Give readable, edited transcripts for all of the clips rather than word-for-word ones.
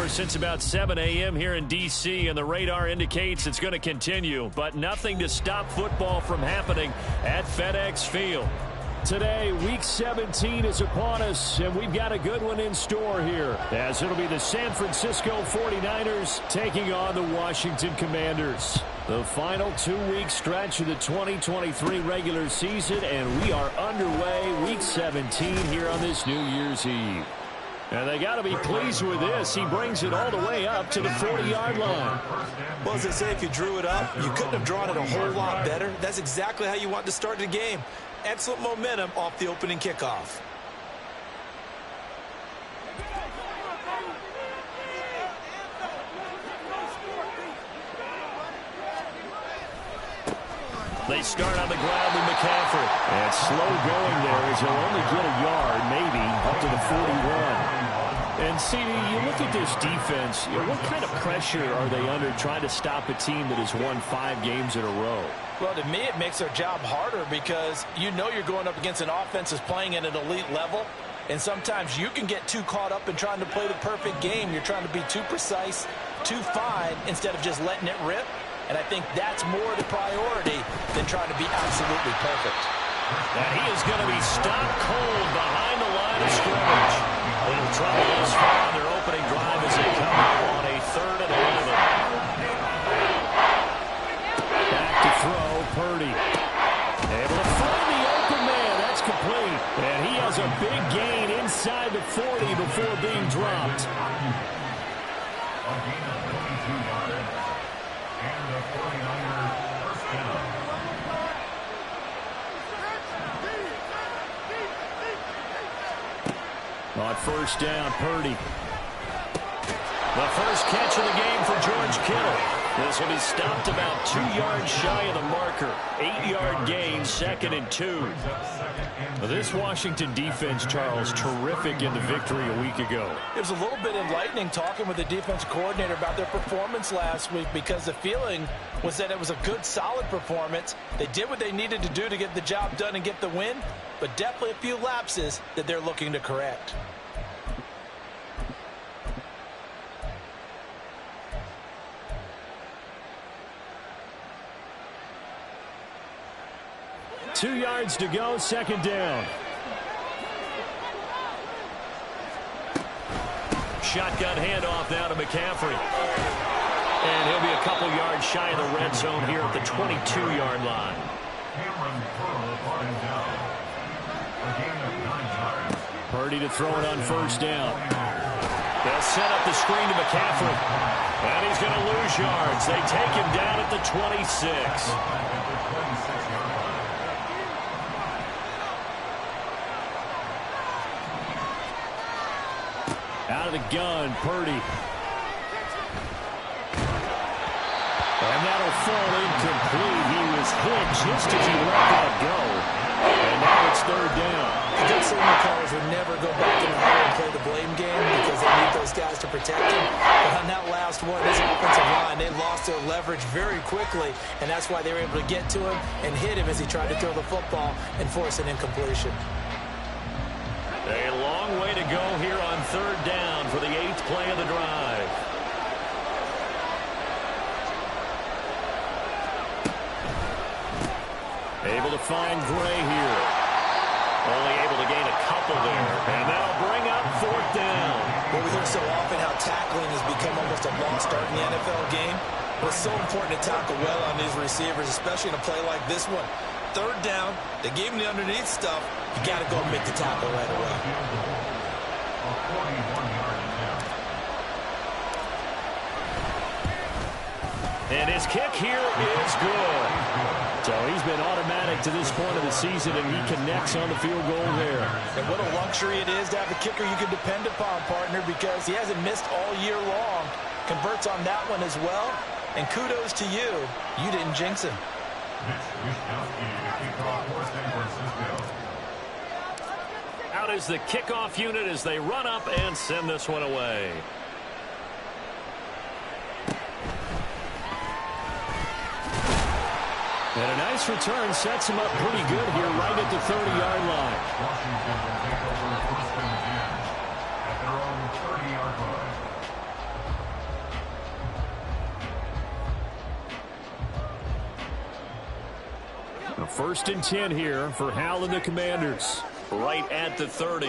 hour since about 7 a.m. here in D.C., and the radar indicates it's going to continue, but nothing to stop football from happening at FedEx Field. Today, Week 17 is upon us, and we've got a good one in store here, as it'll be the San Francisco 49ers taking on the Washington Commanders. The final 2-week stretch of the 2023 regular season, and we are underway Week 17 here on this New Year's Eve. And they got to be pleased with this. He brings it all the way up to the 40-yard line. Well, as they say, if you drew it up, you couldn't have drawn it a whole lot better. That's exactly how you want to start the game. Excellent momentum off the opening kickoff. They start on the ground with McCaffrey. And slow going there as he'll only get a yard, maybe, up to the 41. And, CD, you look at this defense, what kind of pressure are they under trying to stop a team that has won 5 games in a row? Well, to me, it makes their job harder because you know you're going up against an offense that's playing at an elite level. And sometimes you can get too caught up in trying to play the perfect game. You're trying to be too precise, too fine, instead of just letting it rip. And I think that's more the priority than trying to be absolutely perfect. And he is going to be stopped cold behind the line of scrimmage. A little trouble thus far on their opening drive as they come up on a 3rd and 11. Back to throw, Purdy. Able to find the open man. That's complete. And he has a big gain inside the 40 before being dropped. On first down, Purdy. The first catch of the game for George Kittle. This will be stopped about 2 yards shy of the marker. 8-yard gain, 2nd and 2. This Washington defense, Charles, terrific in the victory a week ago. It was a little bit enlightening talking with the defense coordinator about their performance last week because the feeling was that it was a good, solid performance. They did what they needed to do to get the job done and get the win, but definitely a few lapses that they're looking to correct. Two yards to go, 2nd down. Shotgun handoff now to McCaffrey. And he'll be a couple yards shy of the red zone here at the 22-yard line. Purdy to throw it on first down. They'll set up the screen to McCaffrey. And he's going to lose yards. They take him down at the 26. Out of the gun, Purdy. And that'll fall incomplete. He was hit just as he let that go. And now it's 3rd down. The good signal callers would never go back in the huddle and play the blame game because they need those guys to protect him. But on that last one, this offensive line, they lost their leverage very quickly, and that's why they were able to get to him and hit him as he tried to throw the football and force an incompletion. A long way to go here on 3rd down for the 8th play of the drive. Able to find Gray here. Only able to gain a couple there. And that'll bring up 4th down. Well, we hear so often how tackling has become almost a lost art in the NFL game. But it's so important to tackle well on these receivers, especially in a play like this one. 3rd down, they gave him the underneath stuff. You got to go and make the tackle right away. And his kick here is good. So he's been automatic to this point of the season, and he connects on the field goal there. And what a luxury it is to have a kicker you can depend upon, partner, because he hasn't missed all year long. Converts on that one as well. And kudos to you. You didn't jinx him. Out is the kickoff unit as they run up and send this one away. And a nice return sets him up pretty good here right at the 30-yard line. Washington will take over first and 10 at their own 30-yard line. A 1st and 10 here for Hal and the Commanders. Right at the 30.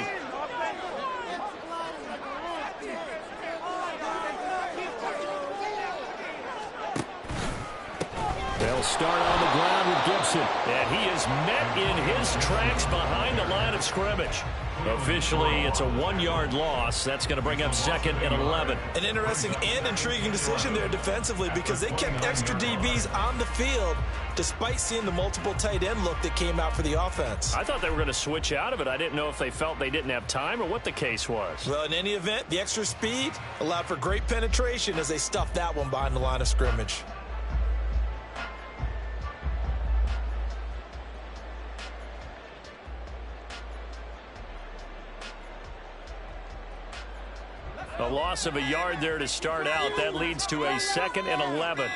They'll start on the ground with Gibson. And he is met in his tracks behind the line of scrimmage. Officially, it's a 1-yard loss. That's going to bring up 2nd and 11. An interesting and intriguing decision there defensively because they kept extra DBs on the field despite seeing the multiple tight end look that came out for the offense. I thought they were going to switch out of it. I didn't know if they felt they didn't have time or what the case was. Well, in any event, the extra speed allowed for great penetration as they stuffed that one behind the line of scrimmage. A loss of a yard there to start out. That leads to a 2nd and 11.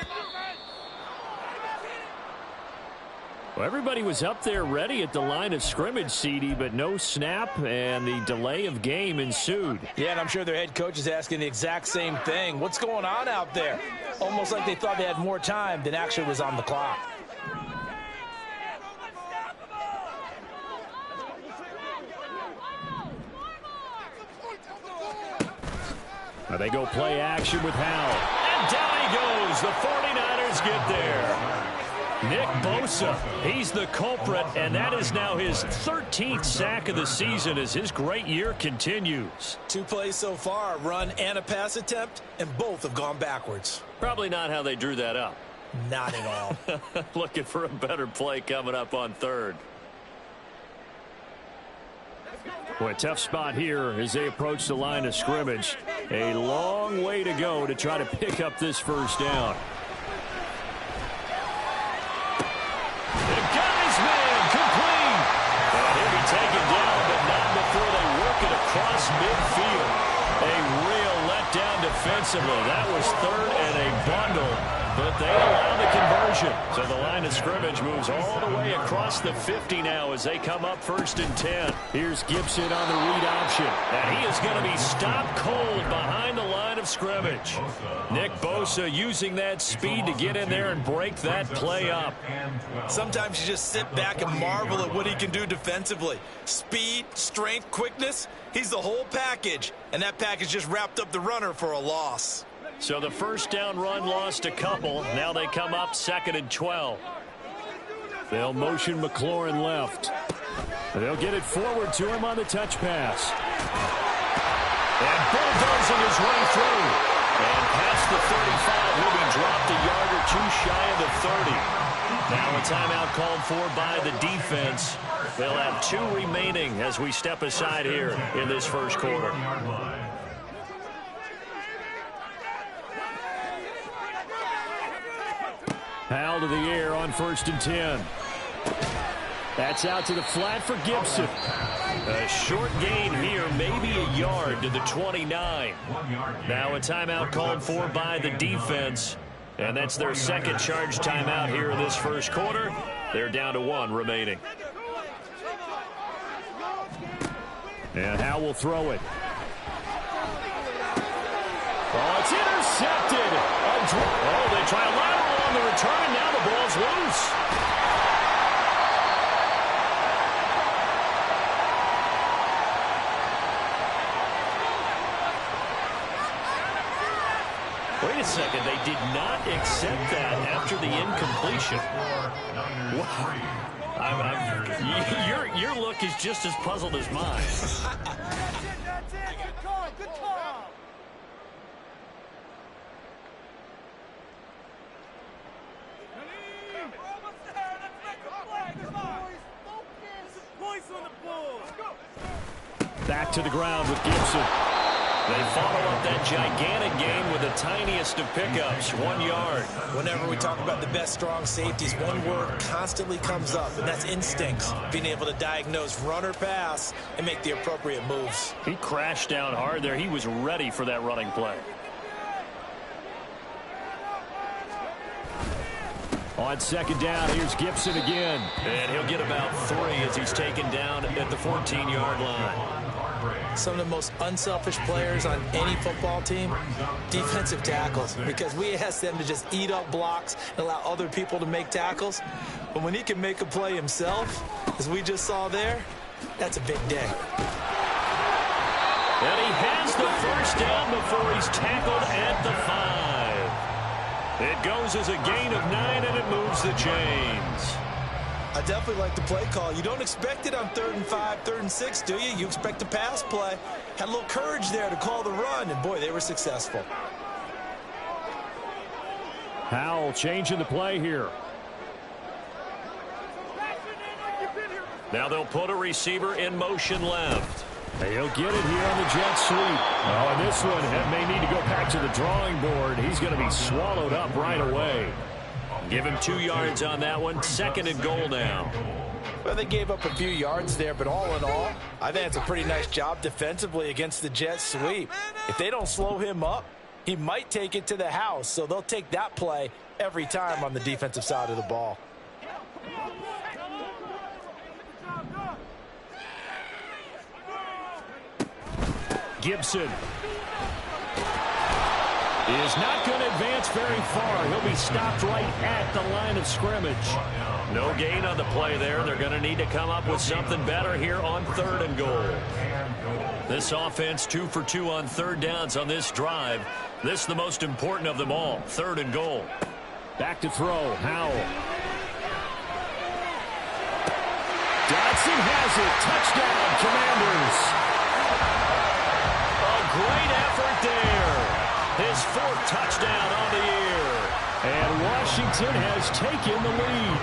Well, everybody was up there ready at the line of scrimmage, CD, but no snap, and the delay of game ensued. Yeah, and I'm sure their head coach is asking the exact same thing. What's going on out there? Almost like they thought they had more time than actually was on the clock. They go play action with Hal. And down he goes. The 49ers get there. Nick Bosa, he's the culprit, and that is now his 13th sack of the season as his great year continues. 2 plays so far, a run and a pass attempt, and both have gone backwards. Probably not how they drew that up. Not at all. Looking for a better play coming up on 3rd. Boy, tough spot here as they approach the line of scrimmage. A long way to go to try to pick up this 1st down. And got his man complete. And he'll be taken down, but not before they work it across midfield. A real letdown defensively. That was 3rd and a bundle, but they allow the conversion. So the line of scrimmage moves all the way across the 50 now as they come up 1st and 10. Here's Gibson on the read option. And he is going to be stopped cold behind the line of scrimmage. Nick Bosa using that speed to get in there and break that play up. Sometimes you just sit back and marvel at what he can do defensively. Speed, strength, quickness, he's the whole package. And that package just wrapped up the runner for a loss. So the 1st down run lost a couple. Now they come up 2nd and 12. They'll motion McLaurin left. They'll get it forward to him on the touch pass. And bulldozing his way through. And past the 35, he'll be dropped a yard or 2 shy of the 30. Now a timeout called for by the defense. They'll have 2 remaining as we step aside here in this 1st quarter. Hal to the air on 1st and 10. That's out to the flat for Gibson. A short gain here, maybe a yard to the 29. Now a timeout called for by the defense. And that's their 2nd charge timeout here in this 1st quarter. They're down to 1 remaining. And Hal will throw it. Oh, it's intercepted. Oh, they try a lateral on the return, and now the ball's loose. Wait a second, they did not accept that after the incompletion. Your look is just as puzzled as mine. Good call. Back to the ground with Gibson. They follow up that gigantic gain with the tiniest of pickups, 1 yard. Whenever we talk about the best strong safeties, one word constantly comes up, and that's instincts. Being able to diagnose run or pass and make the appropriate moves. He crashed down hard there. He was ready for that running play. On 2nd down, here's Gibson again. And he'll get about 3 as he's taken down at the 14-yard line. Some of the most unselfish players on any football team, defensive tackles, because we ask them to just eat up blocks and allow other people to make tackles. But when he can make a play himself, as we just saw there, that's a big day. And he has the first down before he's tackled at the 5. It goes as a gain of 9, and it moves the chains. I definitely like the play call. You don't expect it on 3rd and 5, 3rd and 6, do you? You expect a pass play. Had a little courage there to call the run, and boy, they were successful. Howell changing the play here. Now they'll put a receiver in motion left. He'll get it here on the jet sweep. Oh, and this one may need to go back to the drawing board. He's going to be swallowed up right away. Give him 2 yards on that one. 2nd and goal now. Well, they gave up a few yards there, but all in all, I think it's a pretty nice job defensively against the jet sweep. If they don't slow him up, he might take it to the house, so they'll take that play every time on the defensive side of the ball. Gibson is not going to advance very far. He'll be stopped right at the line of scrimmage. No gain on the play there. They're going to need to come up with something better here on 3rd and goal. This offense 2 for 2 on 3rd downs on this drive. This is the most important of them all. 3rd and goal. Back to throw. Howell. Dodson has it. Touchdown, Commanders. Great effort there. His 4th touchdown on the year. And Washington has taken the lead.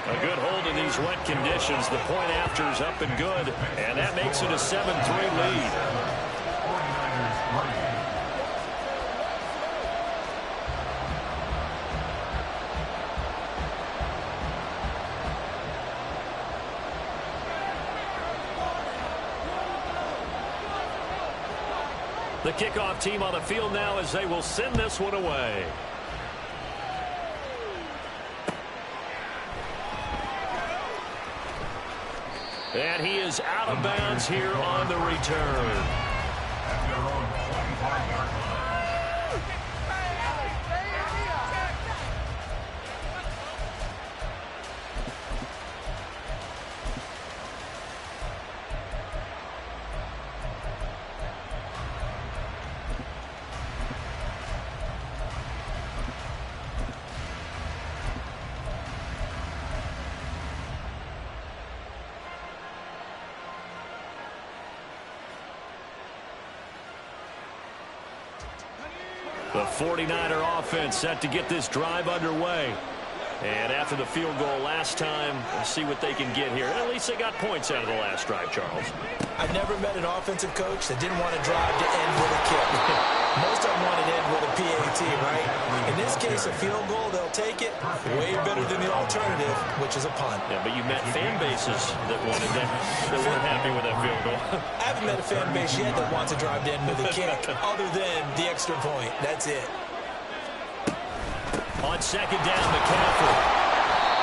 A good hold in these wet conditions. The point after is up and good. And that makes it a 7-3 lead. The kickoff team on the field now as they will send this one away. And he is out of bounds here on the return. The 49er offense set to get this drive underway. And after the field goal last time, we'll see what they can get here. At least they got points out of the last drive, Charles. I've never met an offensive coach that didn't want to drive to end with a kick. Most of them want to end with a PAT, right? In this case, a field goal, they'll take it. Way better than the alternative, which is a punt. Yeah, but you met fan bases that wanted that, that weren't happy with that field goal. I haven't met a fan base yet that wants to drive to end with a kick, other than the extra point. That's it. On 2nd down, McCaffrey.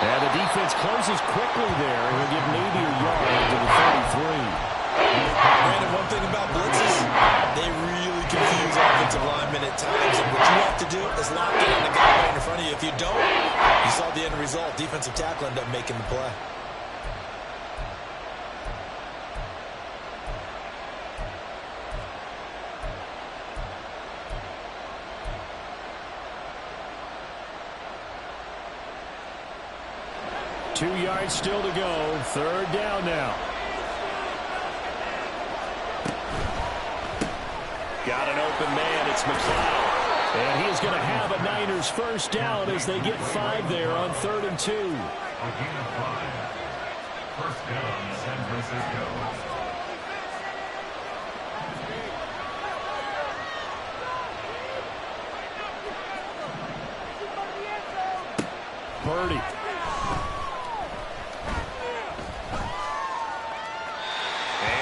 And the defense closes quickly there. He'll get maybe a yard to the 33. Brandon, one thing about blitzes, they really confuse offensive linemen at times. And what you have to do is lock in on the guy right in front of you. If you don't, you saw the end result. Defensive tackle ended up making the play. Two yards still to go. 3rd down now. Got an open man. It's McLeod. And he is going to have a Niners first down as they get 5 there on 3rd and 2. First down, San Francisco. Purdy.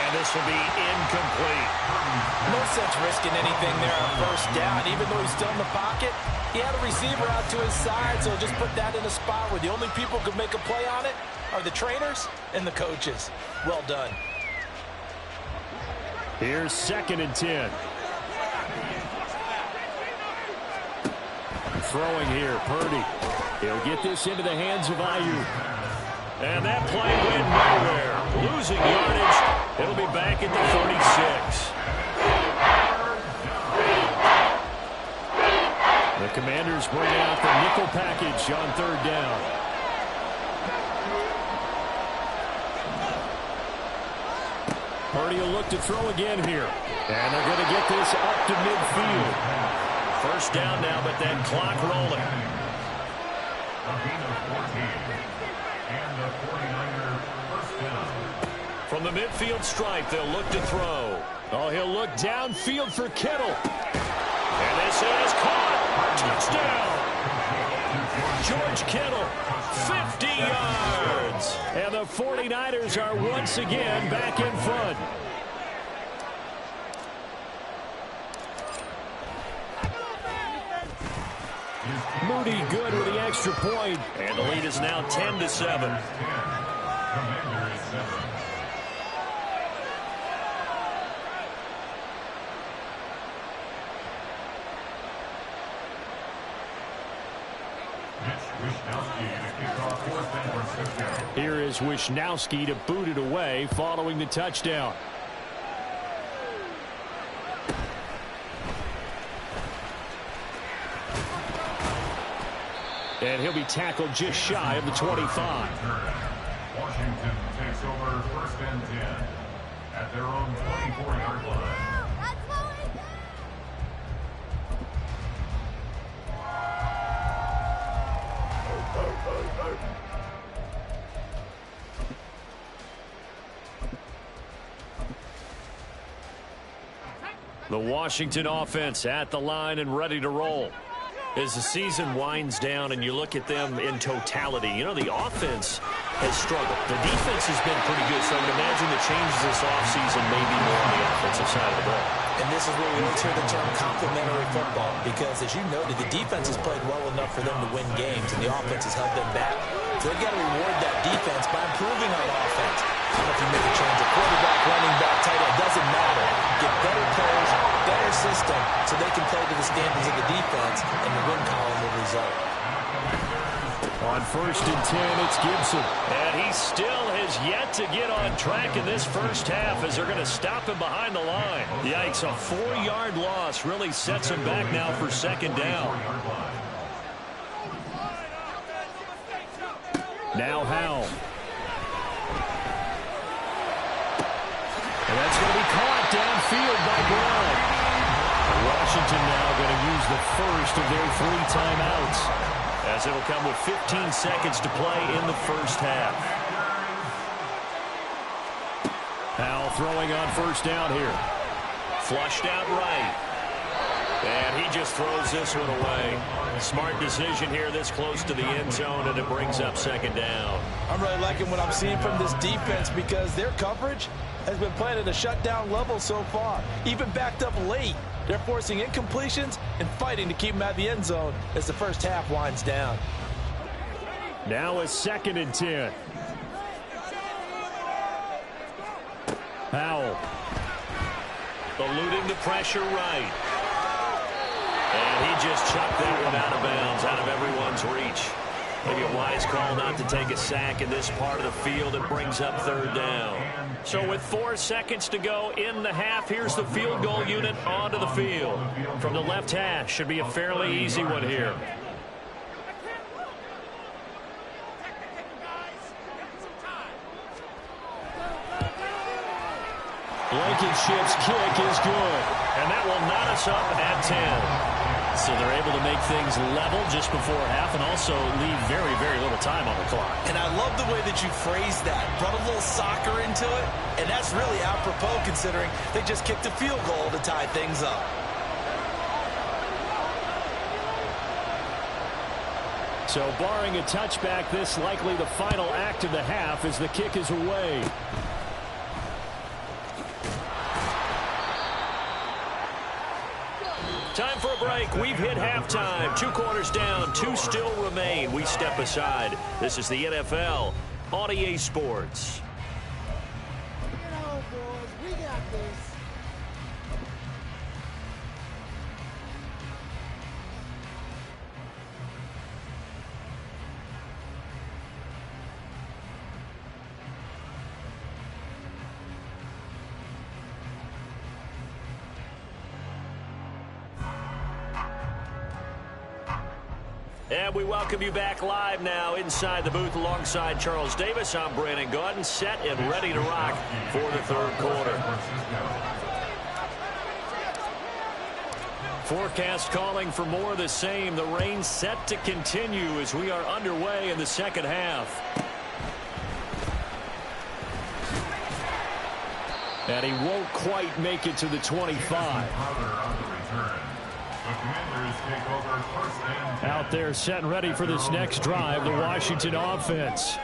This will be incomplete. No sense risking anything there on 1st down. Even though he's still in the pocket, He had a receiver out to his side, so just put that in a spot where the only people who could make a play on it are the trainers and the coaches. Well done. Here's 2nd and 10. Throwing here, Purdy. He'll get this into the hands of Ayuk. And that play went nowhere. Losing yardage. It'll be back at the 46. The Commanders bring out the nickel package on 3rd down. Purdy will look to throw again here. And they're going to get this up to midfield. 1st down now, but that clock rolling. From the midfield stripe, they'll look to throw. Oh, he'll look downfield for Kittle. And this is caught. Touchdown. George Kittle, 50 yards. And the 49ers are once again back in front. Moody good with the extra point. And the lead is now 10-7. Here is Wishnowski to boot it away following the touchdown. And he'll be tackled just shy of the 25. Washington takes over 1st and 10 at their own 24-yard line. The Washington offense at the line and ready to roll. As the season winds down and you look at them in totality, you know, the offense has struggled. The defense has been pretty good, so I would imagine the changes this offseason may be more on the offensive side of the ball. And this is where we always hear the term complementary football, because as you noted, the defense has played well enough for them to win games, and the offense has held them back. So they've got to reward that defense by improving on offense. I don't know if you make a change of quarterback, running back, tight end, doesn't matter. Get better players, better system, so they can play to the standards of the defense, and the win column will result. On 1st and 10, it's Gibson. And he still has yet to get on track in this first half as they're going to stop him behind the line. Yikes, a 4-yard loss really sets him back now for 2nd down. Now Howell. And that's going to be caught downfield by Brown. Washington now going to use the first of their 3 timeouts, as it'll come with 15 seconds to play in the first half. Howell throwing on 1st down here. Flushed out right. And he just throws this one away. Smart decision here this close to the end zone, and it brings up 2nd down. I'm really liking what I'm seeing from this defense because their coverage has been playing at a shutdown level so far. Even backed up late, they're forcing incompletions and fighting to keep them out of the end zone as the first half winds down. Now a 2nd and 10. Howell. Eluding the pressure right. And he just chucked that one out of bounds, out of everyone's reach. Maybe a wise call not to take a sack in this part of the field. It brings up 3rd down. So with 4 seconds to go in the half, here's the field goal unit onto the field. From the left hash, should be a fairly easy one here. Blankenship's kick is good. And that will knot us up at 10. So they're able to make things level just before half and also leave very, very little time on the clock. And I love the way that you phrased that. Brought a little soccer into it, and that's really apropos considering they just kicked a field goal to tie things up. So barring a touchback, this likely the final act of the half as the kick is away. Time for a break. We've hit halftime. 2 quarters down, 2 still remain. We step aside. This is the NFL on EA Sports. Get on, boys. We got this. And we welcome you back live now inside the booth alongside Charles Davis. I'm Brandon Gaudin, set and ready to rock for the third quarter. Forecast calling for more of the same. The rain set to continue as we are underway in the second half. And he won't quite make it to the 25. Out there set and ready for this next drive, the Washington offense.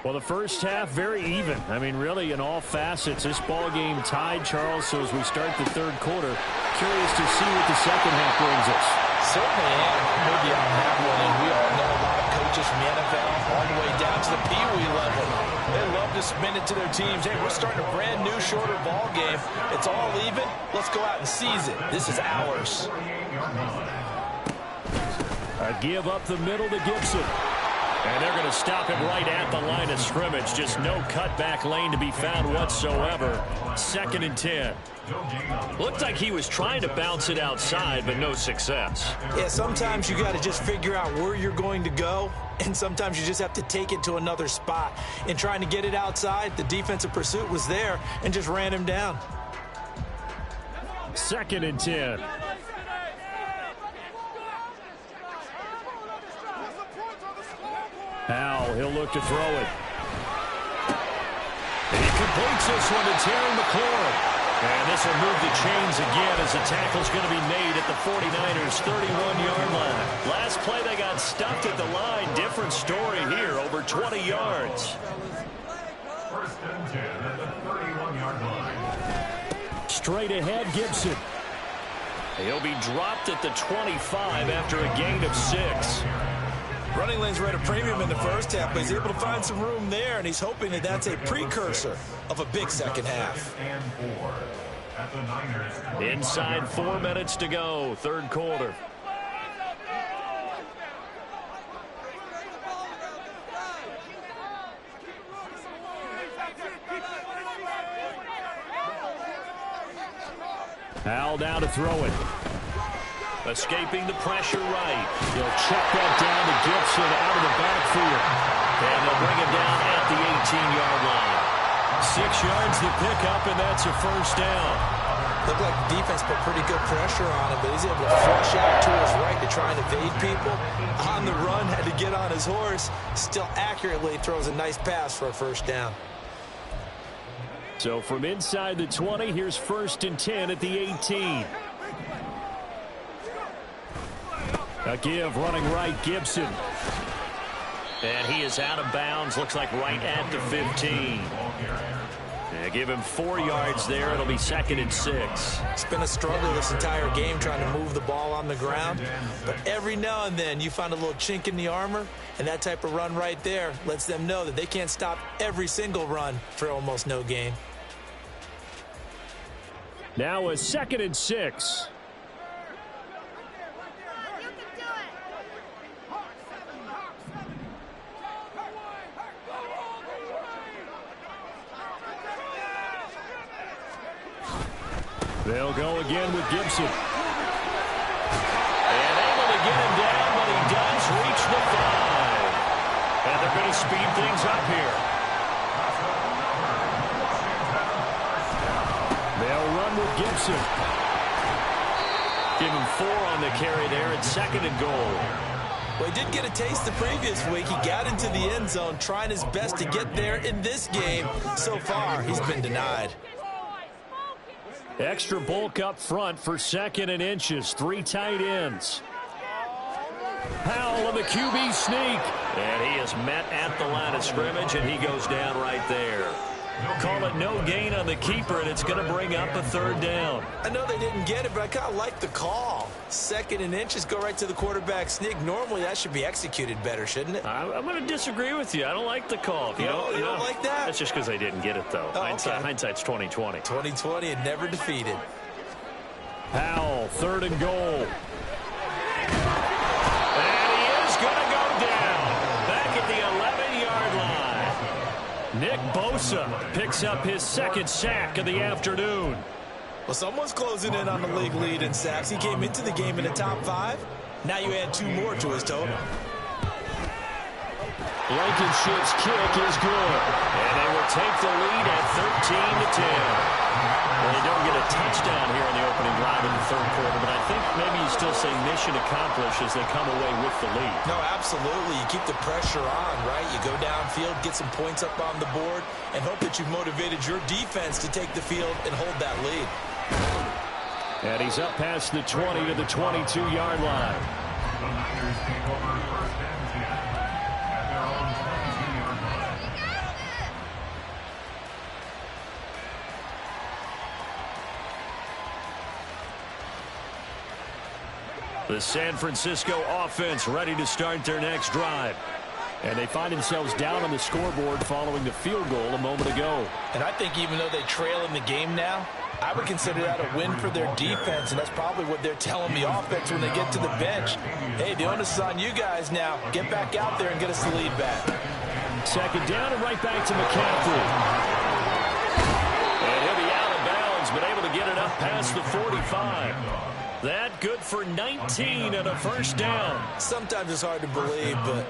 Well, the first half, very even. I mean, really, in all facets, this ball game tied, Charles. So as we start the third quarter, curious to see what the second half brings us. Certainly, and maybe on that one, we all know a lot of coaches from the NFL all the way down to the Pee Wee level. They love to spin it to their teams. Hey, we're starting a brand new, shorter ball game. It's all even. Let's go out and seize it. This is ours. A give up the middle to Gibson. And they're going to stop him right at the line of scrimmage. Just no cutback lane to be found whatsoever. 2nd and 10. Looked like he was trying to bounce it outside, but no success. Yeah, sometimes you got to just figure out where you're going to go, and sometimes you just have to take it to another spot. In trying to get it outside, the defensive pursuit was there and just ran him down. 2nd and 10. Powell, he'll look to throw it. And he completes this one to Terry McLaurin. And this will move the chains again as the tackle's going to be made at the 49ers' 31-yard line. Last play, they got stuffed at the line. Different story here, over 20 yards. 1st and 10 at the 31-yard line. Straight ahead, Gibson. He'll be dropped at the 25 after a gain of 6. Running lanes were at a premium in the first half, but he's able to find some room there, and he's hoping that that's a precursor of a big second half. And 4 at the Niners. Inside 4 minutes to go, third quarter. Powell down to throw it. Escaping the pressure right. He'll check that down to Gibson out of the backfield. And they'll bring him down at the 18-yard line. 6 yards to pick up, and that's a first down. Looked like the defense put pretty good pressure on him, but he's able to flush out to his right to try and evade people. On the run, had to get on his horse. Still accurately throws a nice pass for a first down. So from inside the 20, here's 1st and 10 at the 18. A give running right, Gibson. And he is out of bounds, looks like right at the 15. Give him 4 yards there. It'll be 2nd and 6. It's been a struggle this entire game trying to move the ball on the ground. But every now and then you find a little chink in the armor, and that type of run right there lets them know that they can't stop every single run for almost no gain. Now a 2nd and 6. They'll go again with Gibson. And able to get him down, but he does reach the 5. And they're going to speed things up here. They'll run with Gibson. Give him 4 on the carry there at 2nd and goal. Well, he did get a taste the previous week. He got into the end zone, trying his best to get there in this game. So far, he's been denied. Extra bulk up front for 2nd and inches. 3 tight ends. Powell on the QB sneak. And he is met at the line of scrimmage, and he goes down right there. Call it no gain on the keeper, and it's going to bring up a 3rd down. I know they didn't get it, but I kind of like the call. 2nd and inches, go right to the quarterback sneak. Normally, that should be executed better, shouldn't it? I'm going to disagree with you. I don't like the call. You don't like that? That's just because I didn't get it, though. Oh, Hindsight's 20/20. 20/20 and never defeated. Powell, 3rd and goal. And he is going to go down. Back at the 11-yard line. Nick Bosa picks up his 2nd sack of the afternoon. Well, someone's closing in on the league lead in sacks. He came into the game in the top 5. Now you add 2 more to his total. Blankenship's kick is good. And they will take the lead at 13-10. Well, they don't get a touchdown here on the opening drive in the 3rd quarter, but I think maybe you still say mission accomplished as they come away with the lead. No, absolutely. You keep the pressure on, right? You go downfield, get some points up on the board, and hope that you've motivated your defense to take the field and hold that lead. And he's up past the 20 to the 22-yard line. The Niners take over 1st and 10 at their own 22-yard line. The San Francisco offense ready to start their next drive. And they find themselves down on the scoreboard following the field goal a moment ago. And I think even though they trail in the game now, I would consider that a win for their defense, and that's probably what they're telling the offense when they get to the bench. Hey, the onus is on you guys now. Get back out there and get us the lead back. 2nd down and right back to McCaffrey. And he'll be out of bounds, but able to get it up past the 45. That good for 19 and a 1st down. Sometimes it's hard to believe, but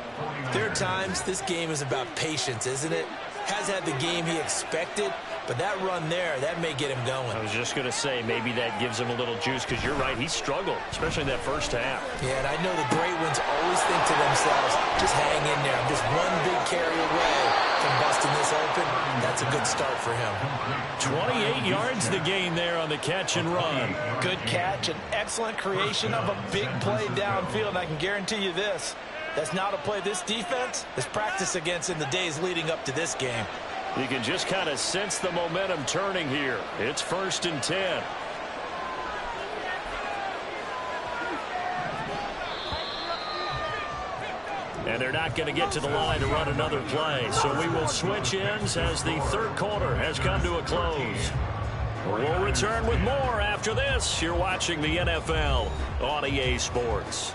there are times this game is about patience, isn't it? Has had the game he expected, but that run there, that may get him going. I was just going to say, maybe that gives him a little juice, because you're right, he struggled, especially in that 1st half. Yeah, and I know the great ones always think to themselves, just hang in there. I'm just one big carry away from busting this open. That's a good start for him. 28 yards the gain there on the catch and run. Good catch, an excellent creation of a big play downfield, and I can guarantee you this. That's not a play this defense is practiced against in the days leading up to this game. You can just kind of sense the momentum turning here. It's 1st and 10. And they're not going to get to the line to run another play. So we will switch ends as the 3rd quarter has come to a close. We'll return with more after this. You're watching the NFL on EA Sports.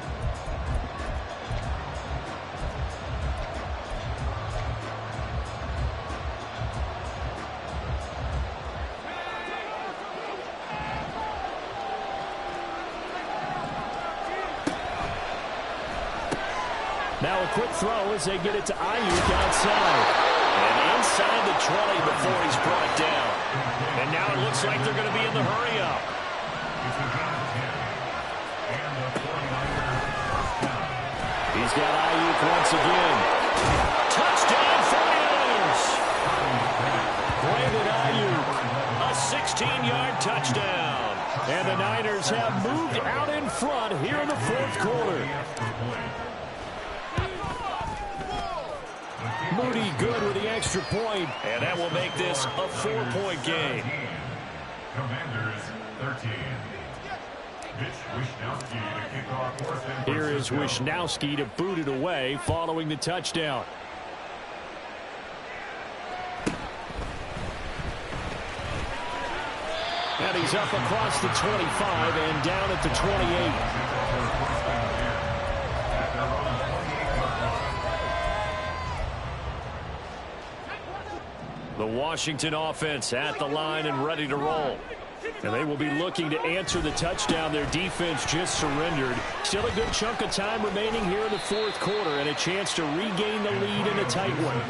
Now a quick throw as they get it to Ayuk outside. And inside the 20 before he's brought down. And now it looks like they're going to be in the hurry-up. He's got Ayuk once again. Touchdown 49ers! Brandon Ayuk, a 16-yard touchdown. And the Niners have moved out in front here in the 4th quarter. Moody good with the extra point, and that will make this a 4-point game. Commanders 13. Here is Wishnowski to boot it away following the touchdown. And he's up across the 25 and down at the 28. The Washington offense at the line and ready to roll. And they will be looking to answer the touchdown their defense just surrendered. Still a good chunk of time remaining here in the 4th quarter and a chance to regain the lead in a tight one.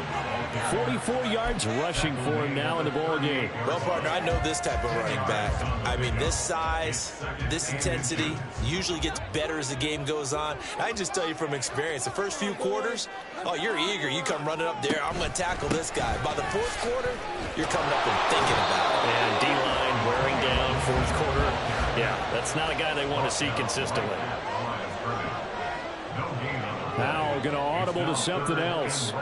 44 yards rushing for him now in the ball game. Well, partner, I know this type of running back. I mean, this size, this intensity usually gets better as the game goes on. I can just tell you from experience, the first few quarters, oh, you're eager. You come running up there, I'm going to tackle this guy. By the 4th quarter, you're coming up and thinking about it. And D-line wearing down 4th quarter. Yeah, that's not a guy they want to see consistently. Now going to audible to something else.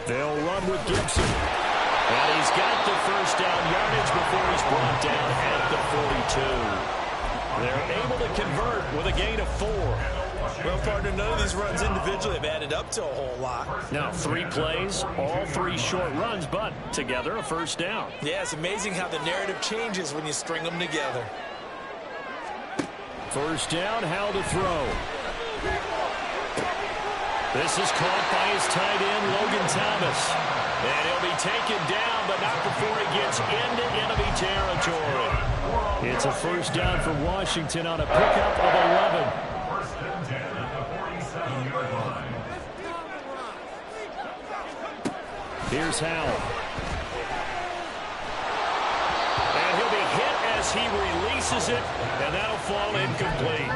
They'll run with Gibson. And he's got the first down yardage before he's brought down at the 42. They're able to convert with a gain of 4. Well, partner, none of these runs individually have added up to a whole lot. Now 3 plays, all 3 short runs, but together a first down. Yeah, it's amazing how the narrative changes when you string them together. First down, how to throw. This is caught by his tight end, Logan Thomas. And he'll be taken down, but not before he gets into enemy territory. It's a first down for Washington on a pickup of 11. First and 10 at the 47-yard line. Here's Howell. And he'll be hit as he releases it, and that'll fall incomplete.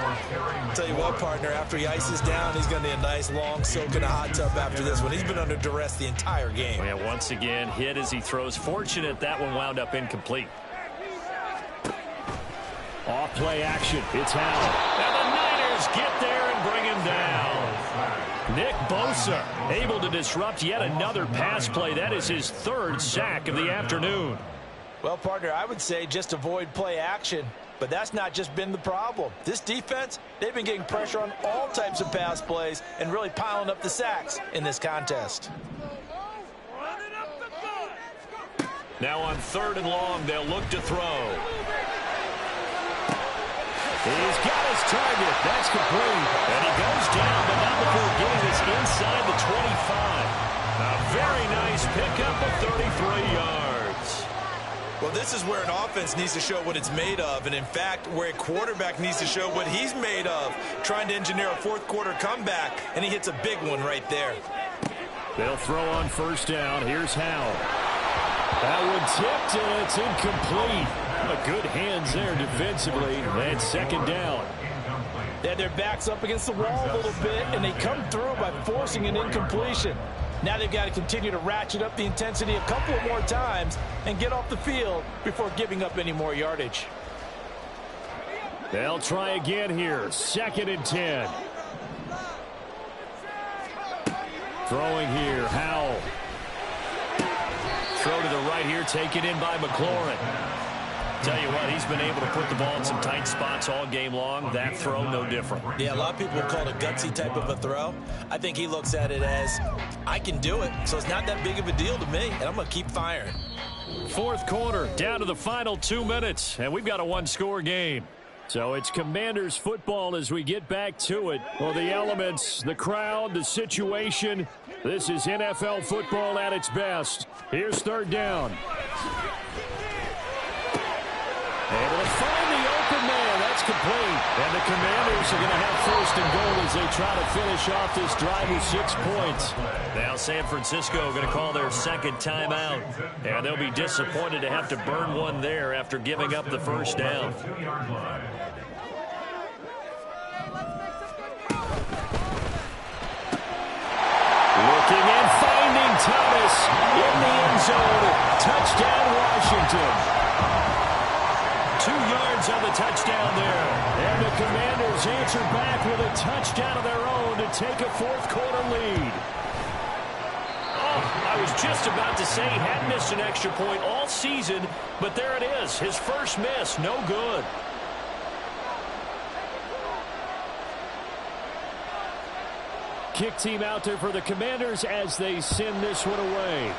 Tell you what, partner, after he ices down, he's going to need a nice long soak in a hot tub after this one. He's been under duress the entire game. Yeah, once again, hit as he throws. Fortunate that one wound up incomplete. Off play action. It's Howell. And the Niners get there and bring him down. Nick Bosa able to disrupt yet another pass play. That is his 3rd sack of the afternoon. Well, partner, I would say just avoid play action. But that's not just been the problem. This defense, they've been getting pressure on all types of pass plays and really piling up the sacks in this contest. Now on 3rd and long, they'll look to throw. He's got his target. That's complete. And he goes down, but not before getting this inside the 25. A very nice pickup of 33 yards. Well, this is where an offense needs to show what it's made of, and in fact, where a quarterback needs to show what he's made of, trying to engineer a 4th quarter comeback, and he hits a big one right there. They'll throw on first down. Here's Howell. That one tipped, and it's incomplete. Good hands there defensively, and 2nd down. They had their backs up against the wall a little bit, and they come through by forcing an incompletion. Now they've got to continue to ratchet up the intensity a couple of more times and get off the field before giving up any more yardage. They'll try again here. 2nd and 10. Throwing here, Howell. Throw to the right here, taken in by McLaurin. Tell you what, he's been able to put the ball in some tight spots all game long. That throw, no different. Yeah, a lot of people call it a gutsy type of a throw. I think he looks at it as, I can do it, so it's not that big of a deal to me, and I'm going to keep firing. 4th quarter, down to the final 2 minutes, and we've got a 1-score game. So it's Commanders football as we get back to it. Well, the elements, the crowd, the situation. This is NFL football at its best. Here's 3rd down. Able to find the open man. That's complete. And the Commanders are going to have 1st and goal as they try to finish off this drive with 6 points. Now San Francisco going to call their 2nd timeout. And they'll be disappointed to have to burn one there after giving up the first down. Looking and finding Thomas in the end zone. Touchdown, Washington. 2 yards on the touchdown there. And the Commanders answer back with a touchdown of their own to take a 4th quarter lead. Oh, I was just about to say he hadn't missed an extra point all season, but there it is. His first miss, no good. Kick team out there for the Commanders as they send this one away.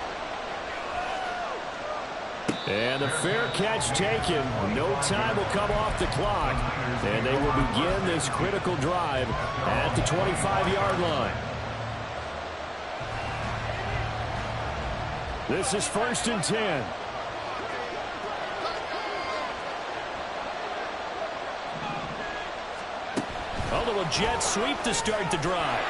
And the fair catch taken. No time will come off the clock. And they will begin this critical drive at the 25-yard line. This is 1st and 10. A little jet sweep to start the drive.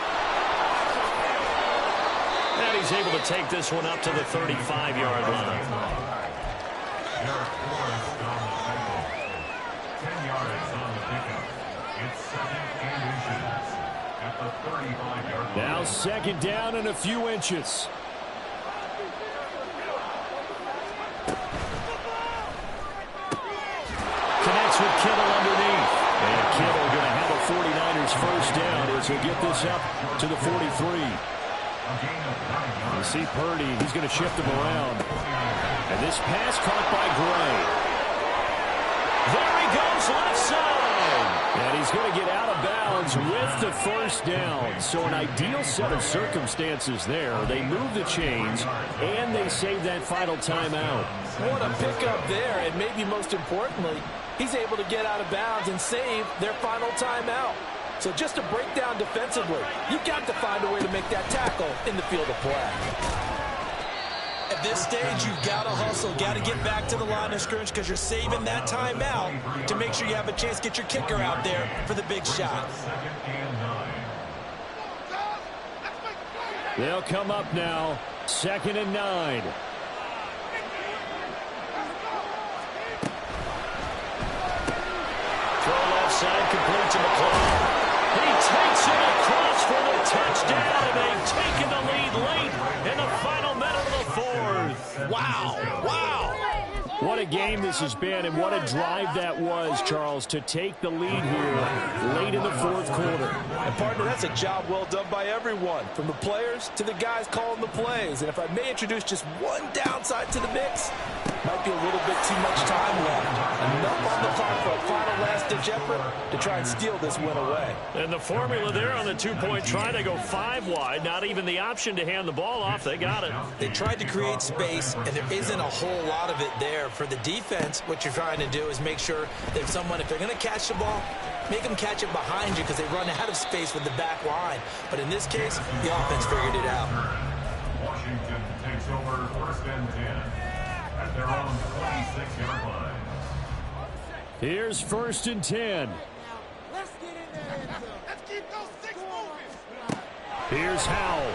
And he's able to take this one up to the 35-yard line. 10 yards on the pickup. It's 2nd and inches at the 35-yard line. Now 2nd down and a few inches. Connects with Kittle underneath. And Kittle going to have a 49ers first down as he'll get this up to the 43. You see Purdy, he's going to shift him around. And this pass caught by Gray. There he goes, left side. And he's going to get out of bounds with the first down. So an ideal set of circumstances there. They move the chains, and they save that final timeout. What a pickup there, and maybe most importantly, he's able to get out of bounds and save their final timeout. So just to break down defensively, you've got to find a way to make that tackle in the field of play. At this stage, you've got to hustle, got to get back to the line of scrimmage because you're saving that timeout to make sure you have a chance to get your kicker out there for the big shot. They'll come up now, 2nd and 9. Throw left side, complete to McClellan. He takes it across for the touchdown, and they've taken the lead late in the final minute of the 4th. Wow, wow. What a game this has been, and what a drive that was, Charles, to take the lead here late in the 4th quarter. And, partner, that's a job well done by everyone, from the players to the guys calling the plays. And if I may introduce just one downside to the mix, might be a little bit too much time left. Enough on the clock for a final last-ditch effort to try and steal this win away. And the formula there on the two-point try, they go 5 wide. Not even the option to hand the ball off. They got it. They tried to create space, and there isn't a whole lot of it there. For the defense, what you're trying to do is make sure that if they're going to catch the ball, make them catch it behind you because they run out of space with the back line. But in this case, the offense figured it out. Washington takes over 1st and 10 at their own 26-yard line. Here's 1st and 10. Let's get in there. Let's keep those 6 moving. Here's Howell.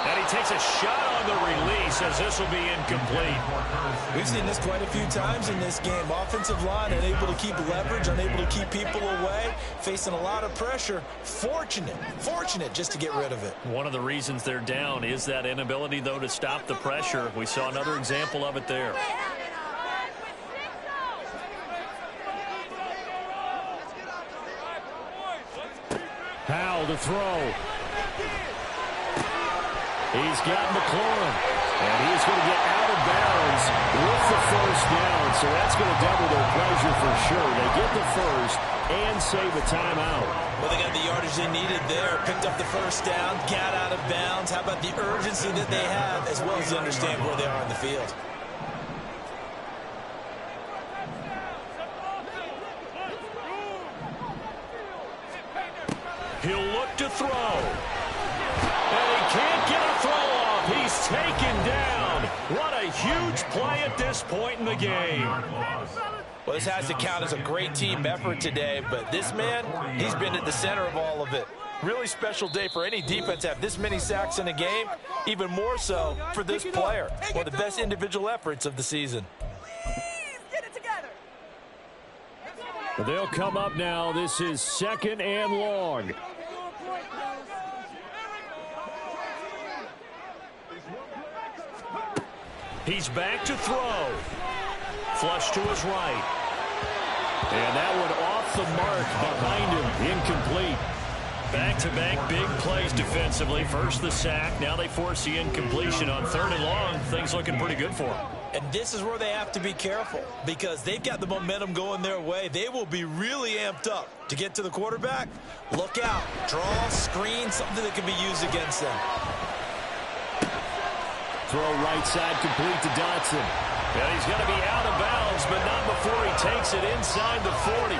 And he takes a shot on the release as this will be incomplete. We've seen this quite a few times in this game. Offensive line unable to keep leverage, unable to keep people away, facing a lot of pressure. Fortunate just to get rid of it. One of the reasons they're down is that inability, though, to stop the pressure. We saw another example of it there. Howell to throw. He's got McLaurin, and he's going to get out of bounds with the first down, so that's going to double their pleasure for sure. They get the first and save a timeout. Well, they got the yardage they needed there, picked up the first down, got out of bounds. How about the urgency that they have, as well as they understand where they are on the field? He'll look to throw. And he can't get a throw off. He's taken down. What a huge play at this point in the game. Well, this has to count as a great team effort today, but this man, he's been at the center of all of it. Really special day for any defense to have this many sacks in a game, even more so for this player. One of the best individual efforts of the season. Get it together. They'll come up now. This is 2nd and long. He's back to throw. Flush to his right. And that one off the mark behind him. Incomplete. Back-to-back big plays defensively. First the sack. Now they force the incompletion on 3rd and long. Things looking pretty good for them. And this is where they have to be careful because they've got the momentum going their way. They will be really amped up to get to the quarterback. Look out. Draw, screen, something that can be used against them. Throw right side complete to Dotson. And he's going to be out of bounds, but not before he takes it inside the 40.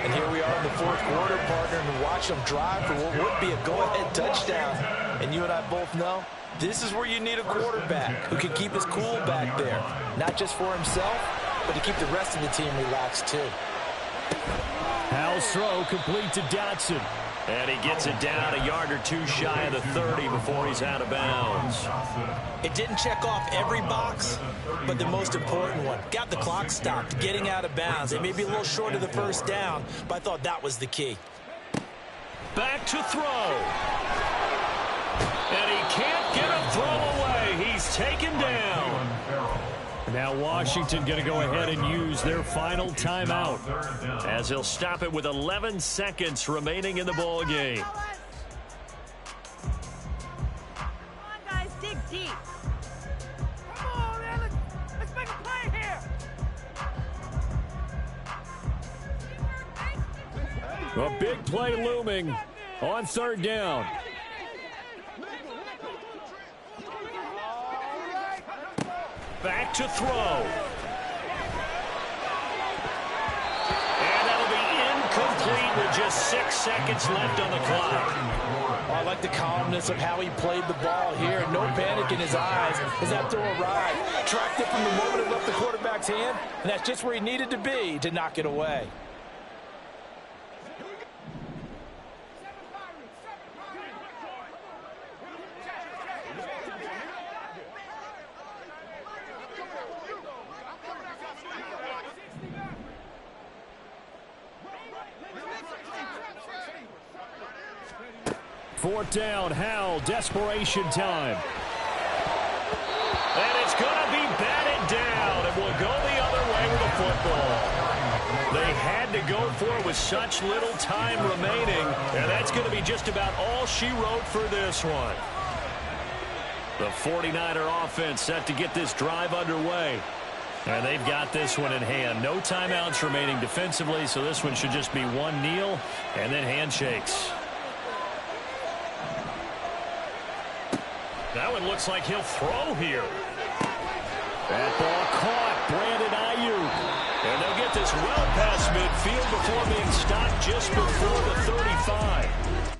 And here we are in the 4th quarter, partner, and watch them drive for what would be a go-ahead touchdown. And you and I both know this is where you need a quarterback who can keep his cool back there, not just for himself, but to keep the rest of the team relaxed too. Howell's throw complete to Dotson. And he gets it down a yard or two shy of the 30 before he's out of bounds. It didn't check off every box, but the most important one. Got the clock stopped, getting out of bounds. They may be a little short of the first down, but I thought that was the key. Back to throw. And he can't get a throw away. He's taken down. Now Washington going to go ahead and use their final timeout as he'll stop it with 11 seconds remaining in the ball game. A big play looming on third down. Back to throw. And that'll be incomplete with just 6 seconds left on the clock. Oh, I like the calmness of how he played the ball here. No panic in his eyes as that throw arrived. Tracked it from the moment it left the quarterback's hand, and that's just where he needed to be to knock it away. Fourth down, Howell, desperation time. And it's going to be batted down, and will go the other way with the football. They had to go for it with such little time remaining, and that's going to be just about all she wrote for this one. The 49er offense set to get this drive underway. And they've got this one in hand. No timeouts remaining defensively, so this one should just be one kneel and then handshakes. That one looks like he'll throw here. That ball caught. Brandon Ayuk. And they'll get this well past midfield before being stopped just before the 35.